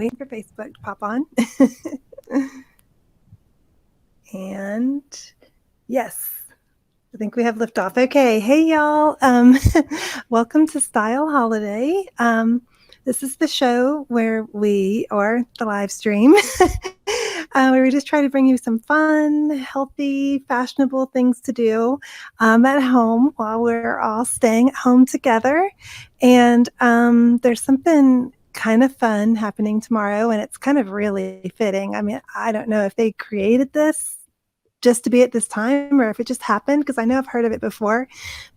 waiting for Facebook to pop on. And yes, I think we have liftoff. Okay, hey y'all. Welcome to Style Holiday. This is the show where or the live stream, where we just try to bring you some fun, healthy, fashionable things to do at home while we're all staying at home together. And there's something kind of fun happening tomorrow, and it's kind of really fitting. I mean, I don't know if they created this just to be at this time or if it just happened, because I know I've heard of it before,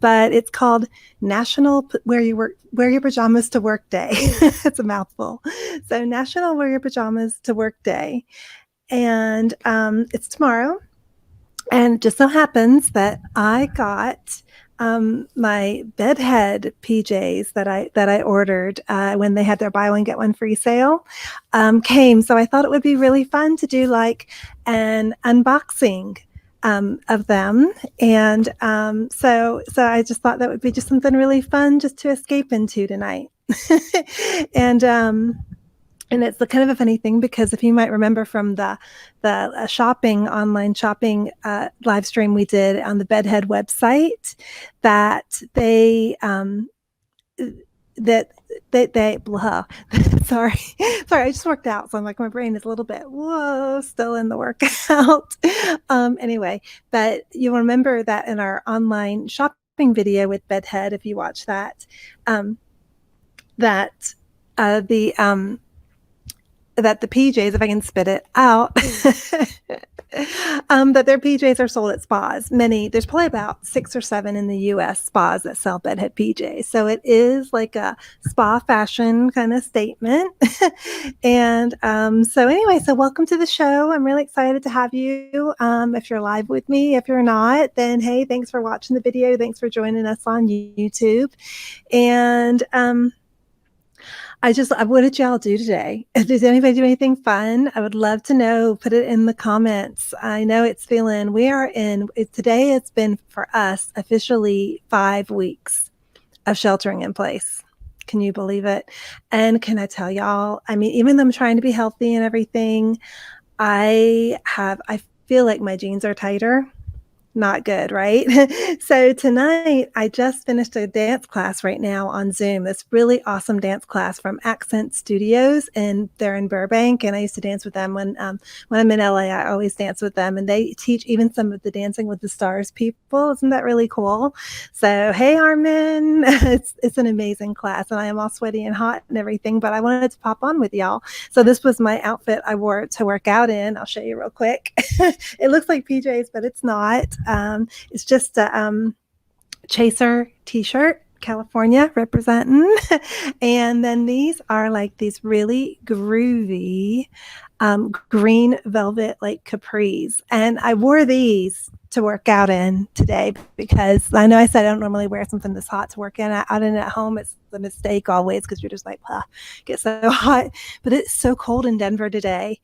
but it's called National Wear Your Pajamas to Work Day. It's a mouthful. So National Wear Your Pajamas to Work Day. And it's tomorrow. And it just so happens that I got my Bedhead PJs that I ordered when they had their buy one get one free sale came. So I thought it would be really fun to do like an unboxing of them, and so I just thought that would be just something really fun just to escape into tonight. And it's kind of a funny thing, because if you might remember from the online shopping live stream we did on the Bedhead website, that they blah. sorry, I just worked out, so I'm like, my brain is a little bit still in the workout. Anyway, but you'll remember that in our online shopping video with Bedhead, if you watch that, that the PJs, if I can spit it out, that their PJs are sold at spas. There's probably about 6 or 7 in the US spas that sell Bedhead PJs. So it is like a spa fashion kind of statement. And so anyway, so welcome to the show. I'm really excited to have you. If you're live with me, if you're not, then hey, thanks for watching the video. Thanks for joining us on YouTube. And what did y'all do today? Did anybody do anything fun? I would love to know. Put it in the comments. I know today it's been for us officially 5 weeks of sheltering in place. Can you believe it? And can I tell y'all, I mean, even though I'm trying to be healthy and everything, I feel like my jeans are tighter. Not good, right? So tonight, I just finished a dance class right now on Zoom, this really awesome dance class from Accent Studios, and they're in Burbank, and I used to dance with them when I'm in LA. I always dance with them, and they teach even some of the Dancing with the Stars people. Isn't that really cool? So, hey, Armin, it's an amazing class, and I am all sweaty and hot and everything, but I wanted to pop on with y'all. So this was my outfit I wore to work out in. I'll show you real quick. It looks like PJs, but it's not. It's just a Chaser t-shirt, California representing. And then these are like these really groovy green velvet like capris. And I wore these to work out in today, because I know I said I don't normally wear something this hot to work out in at home. It's a mistake always, because you're just like, get so hot. But it's so cold in Denver today.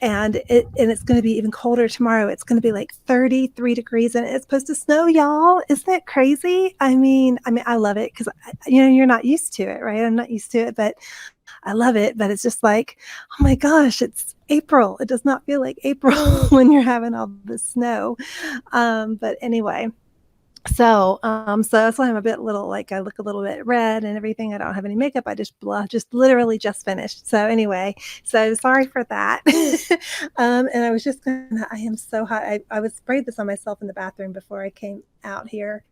And it's going to be even colder tomorrow. It's going to be like 33 degrees, and it's supposed to snow, y'all. Isn't that crazy? I mean, I love it, because you're not used to it, right? I'm not used to it, but I love it. But it's just like, oh my gosh, it's April. It does not feel like April when you're having all this snow. But anyway. So that's why I'm a bit I look a little bit red and everything. I don't have any makeup. I just literally just finished. So anyway, so sorry for that. And I was just I am so hot. I was sprayed this on myself in the bathroom before I came out here.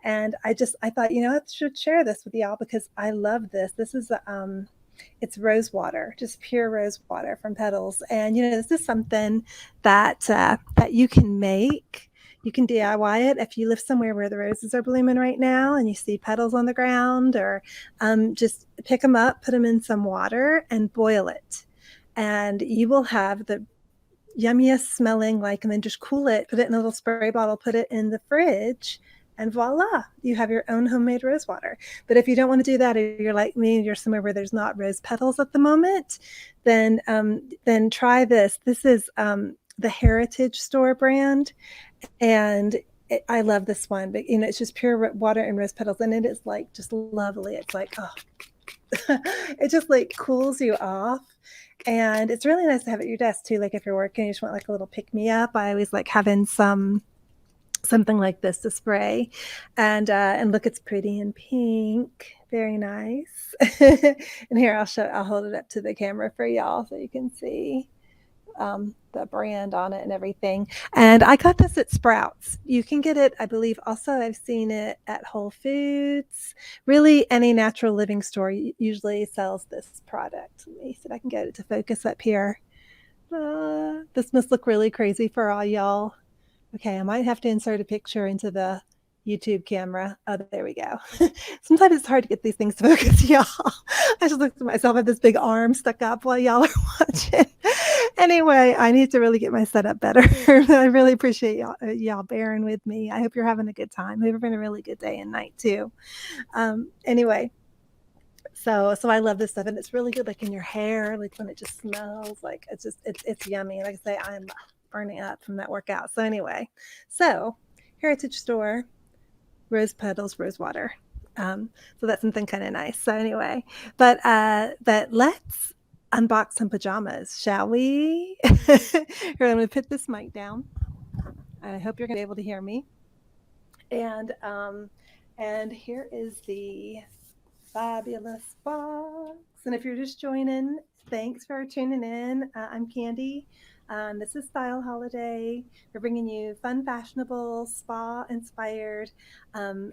And I thought, I should share this with y'all, because I love this. This is it's rose water, just pure rose water from Petals. And this is something that you can make. You can DIY it if you live somewhere where the roses are blooming right now and you see petals on the ground, or just pick them up, put them in some water and boil it. And you will have the yummiest smelling, and then just cool it, put it in a little spray bottle, put it in the fridge, and voila, you have your own homemade rose water. But if you don't want to do that, or you're like me, you're somewhere where there's not rose petals at the moment, then try this. This is the Heritage Store brand. And I love this one, but it's just pure water and rose petals, and it is like just lovely. It's like, oh, It just like cools you off. And it's really nice to have at your desk too. Like if you're working, you just want like a little pick me up. I always like having something like this to spray. And look, it's pretty in pink. Very nice. And here I'll hold it up to the camera for y'all so you can see the brand on it and everything. And I got this at Sprouts. You can get it, I believe, also I've seen it at Whole Foods. Really, any natural living store usually sells this product. Let me see if I can get it to focus up here. This must look really crazy for all y'all. Okay, I might have to insert a picture into the YouTube camera. Oh, there we go. Sometimes it's hard to get these things to focus, y'all. I just looked at myself at this big arm stuck up while y'all are watching. Anyway, I need to really get my setup better. I really appreciate y'all bearing with me. I hope you're having a good time. I hope you're having a really good day and night too. Anyway, so I love this stuff, and it's really good, like in your hair, like when it just smells like it's yummy. And like I say, I'm burning up from that workout. So anyway, so Heritage Store, rose petals, rose water. So that's something kind of nice. So anyway, but let's unbox some pajamas, shall we? Here, I'm going to put this mic down. I hope you're going to be able to hear me. And here is the fabulous box. And if you're just joining, thanks for tuning in. I'm Candy. This is Style Holiday. We're bringing you fun, fashionable, spa-inspired,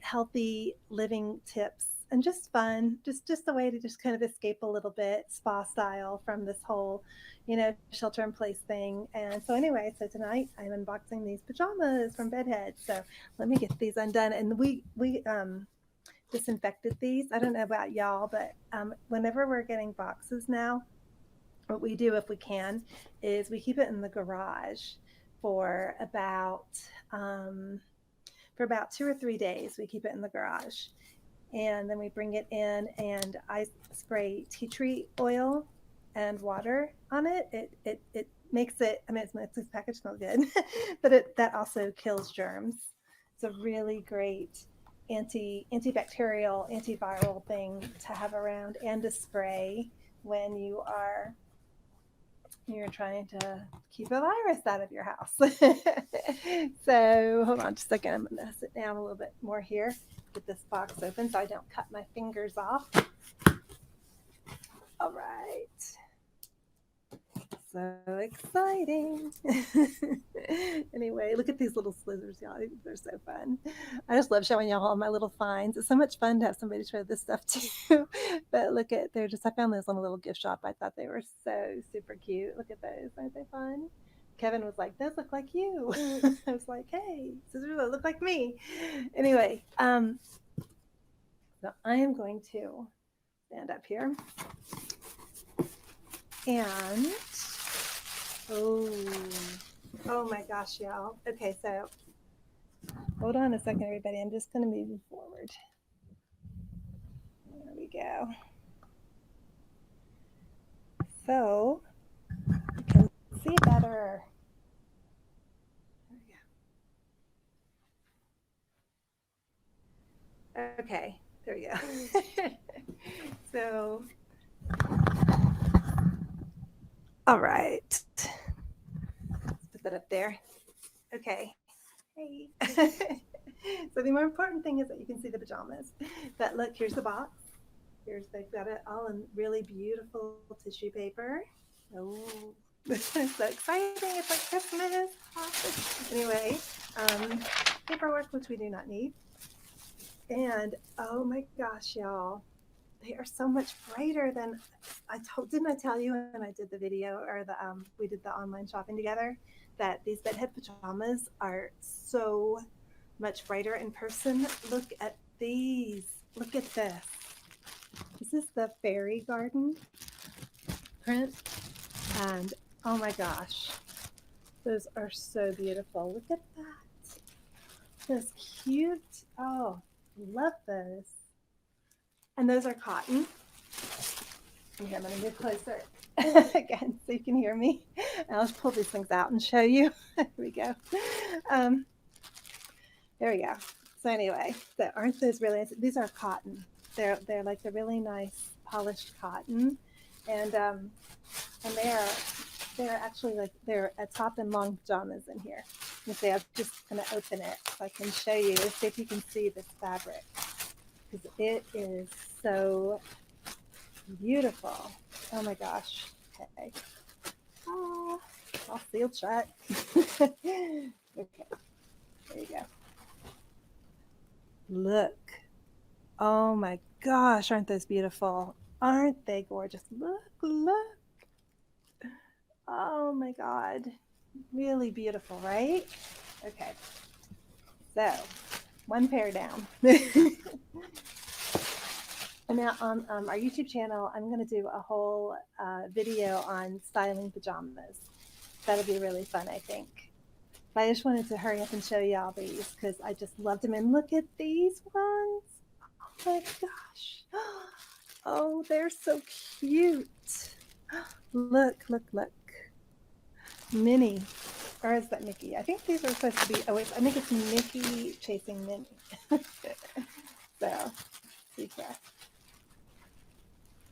healthy living tips, and just fun, just a way to just kind of escape a little bit, spa style, from this whole, shelter in place thing. And so anyway, so tonight I'm unboxing these pajamas from Bedhead. So let me get these undone. And we disinfected these. I don't know about y'all, but whenever we're getting boxes now, what we do, if we can, is we keep it in the garage for about 2 or 3 days. We keep it in the garage, and then we bring it in, and I spray tea tree oil and water on it. It makes it, I mean, it makes this package smell good, but that also kills germs. It's a really great antibacterial, antiviral thing to have around and to spray when you're trying to keep a virus out of your house. So hold on just a second. I'm going to sit down a little bit more here, get this box open so I don't cut my fingers off. All right. So exciting. Anyway, look at these little slithers, y'all. They're so fun. I just love showing y'all all my little finds. It's so much fun to have somebody show this stuff too. But look at, I found those on a little gift shop. I thought they were so super cute. Look at those. Aren't they fun? Kevin was like, those look like you. I was like, hey, scissors look like me. Anyway, so I am going to stand up here. And oh my gosh, y'all. Okay, so hold on a second, everybody. I'm just going to move you forward. There we go. So you can see better. There we go. Okay, there we go. So, all right. Let's put that up there. Okay. Hey. So the more important thing is that you can see the pajamas. But look, here's the box. They've got it all in really beautiful tissue paper. Oh, so exciting. It's like Christmas. Anyway, paperwork, which we do not need. And oh my gosh, y'all, they are so much brighter than didn't I tell you when I did the video, or we did the online shopping together, that these Bedhead pajamas are so much brighter in person. Look at these. Look at this. This is the fairy garden print. And oh my gosh, those are so beautiful. Look at that. That's cute. Oh, love those. And those are cotton. Okay, I'm going to move closer again so you can hear me. And I'll just pull these things out and show you. There we go. There we go. So anyway, aren't those really nice? These are cotton. They're like the really nice polished cotton, and they're actually like they're a top and long pajamas in here. You see, I'm just gonna open it so I can show you, see if you can see this fabric, because it is so beautiful. Oh my gosh. Okay. Oh, all sealed shut. Okay, there you go. Look. Oh my gosh, aren't those beautiful? Aren't they gorgeous? Look, look. Oh my God. Really beautiful, right? Okay. So, one pair down. And now on our YouTube channel, I'm going to do a whole video on styling pajamas. That'll be really fun, I think. But I just wanted to hurry up and show y'all these because I just loved them. And look at these ones. Oh my gosh. Oh, they're so cute. Look, look, look. Minnie. Or is that Mickey? I think these are supposed to be, oh wait, I think it's Mickey chasing Minnie. So, see here.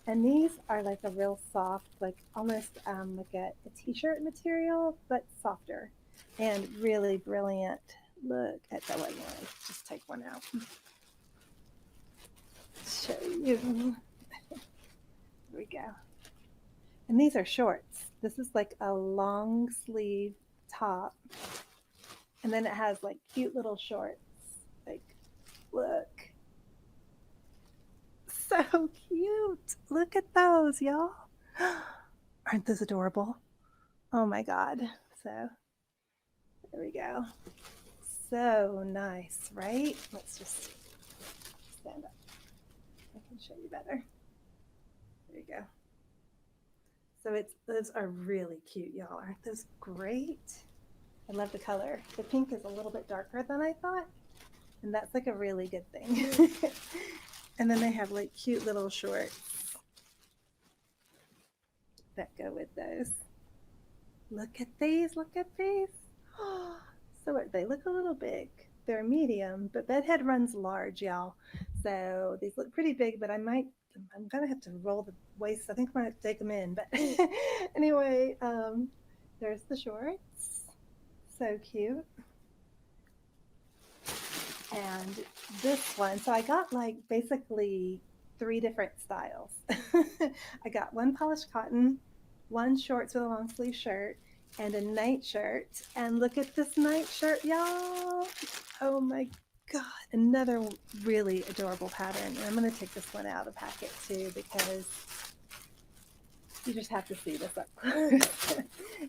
And these are like a real soft, like almost like a t-shirt material, but softer and really brilliant. Look at that one. Just take one out. Show you. Here we go. And these are shorts. This is like a long sleeve top. And then it has like cute little shorts. Like, look. So cute. Look at those, y'all. Aren't those adorable? Oh my God. So there we go. So nice, right? Let's just stand up. I can show you better. There you go. So those are really cute, y'all. Aren't those great? I love the color. The pink is a little bit darker than I thought, and that's like a really good thing. And then they have like cute little shorts that go with those. Look at these, look at these. So they look a little big. They're medium, but Bedhead runs large, y'all. So these look pretty big, but I'm gonna have to roll the waist. I think I'm gonna have to take them in. But anyway, there's the shorts. So cute. And this one, so I got like basically 3 different styles. I got one polished cotton, one shorts with a long sleeve shirt, and a night shirt. And look at this night shirt, y'all. Oh my God, another really adorable pattern. And I'm gonna take this one out of the packet too because you just have to see this up close.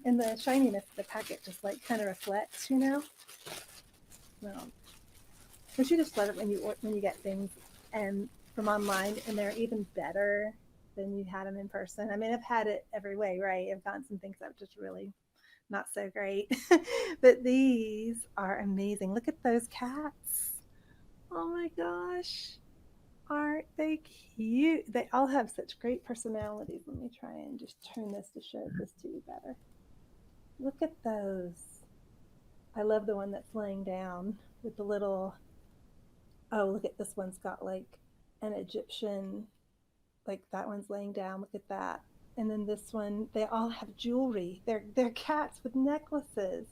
And the shininess of the packet just like kind of reflects, you know? Well, but you just love it when you get things and from online and they're even better than you had them in person. I mean, I've had it every way, right? I've gotten some things that are just really not so great. But these are amazing. Look at those cats. Oh my gosh. Aren't they cute? They all have such great personalities. Let me try and just turn this to show this to you better. Look at those. I love the one that's laying down with the little, oh, look at this one's got like an Egyptian, like that one's laying down. Look at that. And then this one, they all have jewelry. They're cats with necklaces.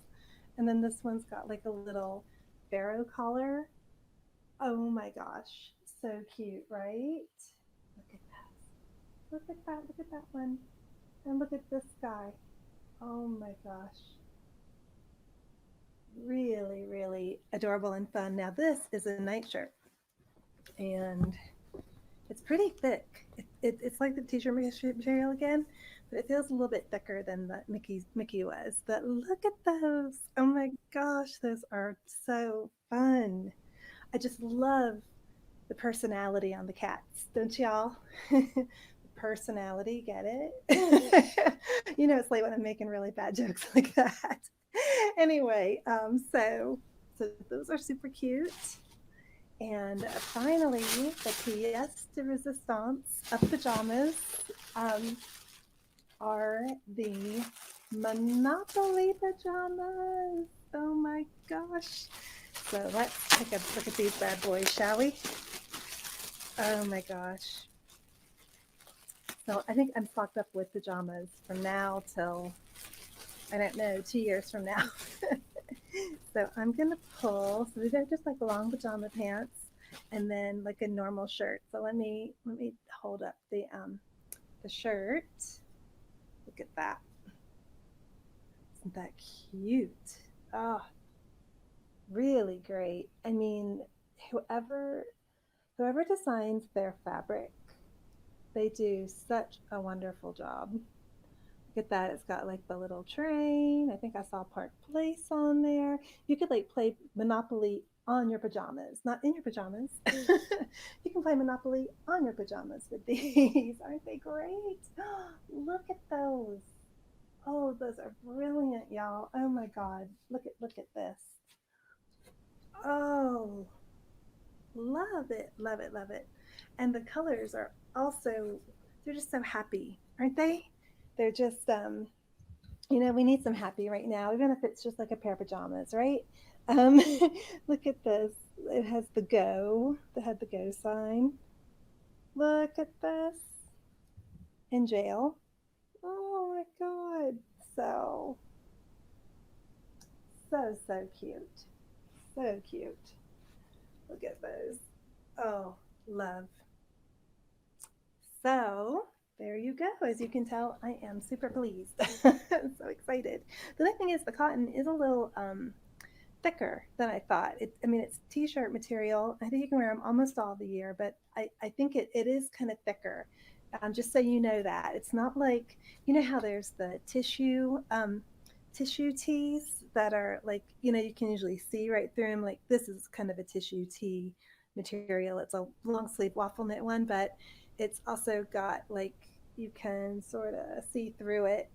And then this one's got like a little pharaoh collar. Oh my gosh. So cute, right? Look at that. Look at that. Look at that one. And look at this guy. Oh my gosh. Really, really adorable and fun. Now this is a nightshirt. And it's pretty thick. It's like the t-shirt material again, but it feels a little bit thicker than the Mickey was. But look at those. Oh my gosh, those are so fun. I just love the personality on the cats, don't y'all? The personality, get it? You know, it's like when I'm making really bad jokes like that. Anyway, so those are super cute. And finally, the pièce de resistance of pajamas are the Monopoly pajamas. Oh my gosh. So let's take a look at these bad boys, shall we? Oh my gosh. So I think I'm stocked up with pajamas from now till, I don't know, 2 years from now. So I'm gonna pull. So these are just like long pajama pants, and then like a normal shirt. So let me hold up the shirt. Look at that. Isn't that cute? Oh, really great. I mean, whoever whoever designs their fabric, they do such a wonderful job. Look at that. It's got like the little train. I think I saw Park Place on there. You could like play Monopoly on your pajamas, not in your pajamas. You can play Monopoly on your pajamas with these. Aren't they great? Look at those. Oh, those are brilliant, y'all. Oh my God. Look at this. Oh, love it, love it, love it. And the colors are also, they're just so happy, aren't they? They're just we need some happy right now, even if it's just like a pair of pajamas, right? Um, Look at this. It has the go. It had the go sign. Look at this. In jail. Oh my God. So, so cute. So cute. Look at those. Oh, love. So, there you go. As you can tell, I am super pleased. I'm so excited. The other thing is the cotton is a little thicker than I thought. I mean, it's t-shirt material. I think you can wear them almost all the year, but I think it is kind of thicker. Just so you know that it's not like, how there's the tissue tees that are like, you can usually see right through them. Like this is kind of a tissue tee material. It's a long sleeve waffle knit one, but it's also got like, you can sort of see through it.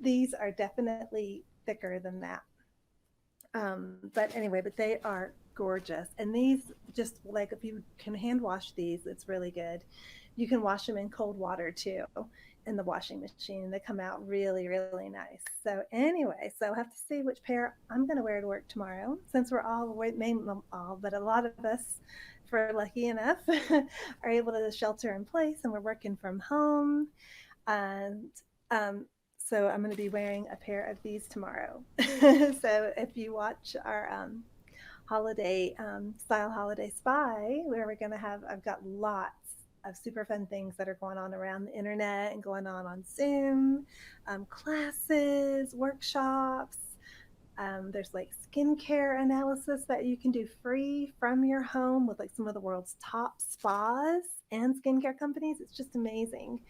These are definitely thicker than that. But anyway, but they are gorgeous. And these, just like, if you can hand wash these, it's really good. You can wash them in cold water too in the washing machine. They come out really, really nice. So anyway, so I'll have to see which pair I'm going to wear to work tomorrow, since we're all, maybe not all, but a lot of us, if we're lucky enough, are able to shelter in place and we're working from home. And so I'm going to be wearing a pair of these tomorrow. So if you watch our holiday style holiday spy, where we're going to have, I've got lots of super fun things that are going on around the internet and going on Zoom, classes, workshops. There's like skincare analysis that you can do free from your home with like some of the world's top spas and skincare companies. It's just amazing.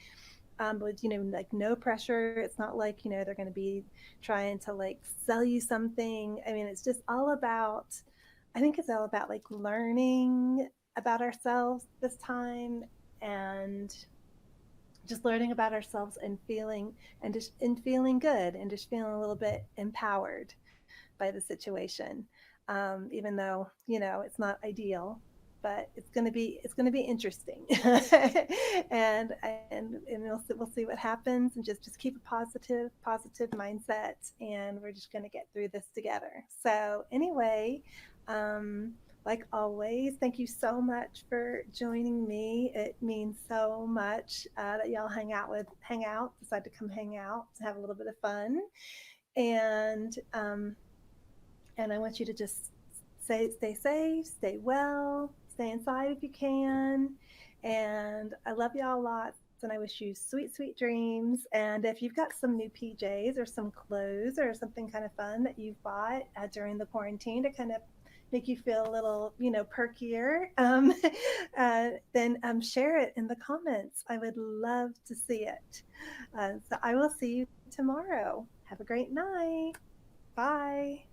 With like no pressure. It's not like they're going to be trying to like sell you something. I mean, it's just all about, I think it's all about like learning about ourselves this time, and just learning about ourselves and feeling good and just feeling a little bit empowered by the situation. Even though it's not ideal, but it's going to be interesting. And we'll see what happens, and just keep a positive mindset, and we're just going to get through this together. So anyway, like always, thank you so much for joining me. It means so much that y'all decide to come hang out, to have a little bit of fun. And I want you to just stay safe, stay well, stay inside if you can. And I love y'all lots, and I wish you sweet, sweet dreams. And if you've got some new PJs or some clothes or something kind of fun that you've bought during the quarantine to kind of make you feel a little, perkier, then share it in the comments. I would love to see it. So I will see you tomorrow. Have a great night. Bye.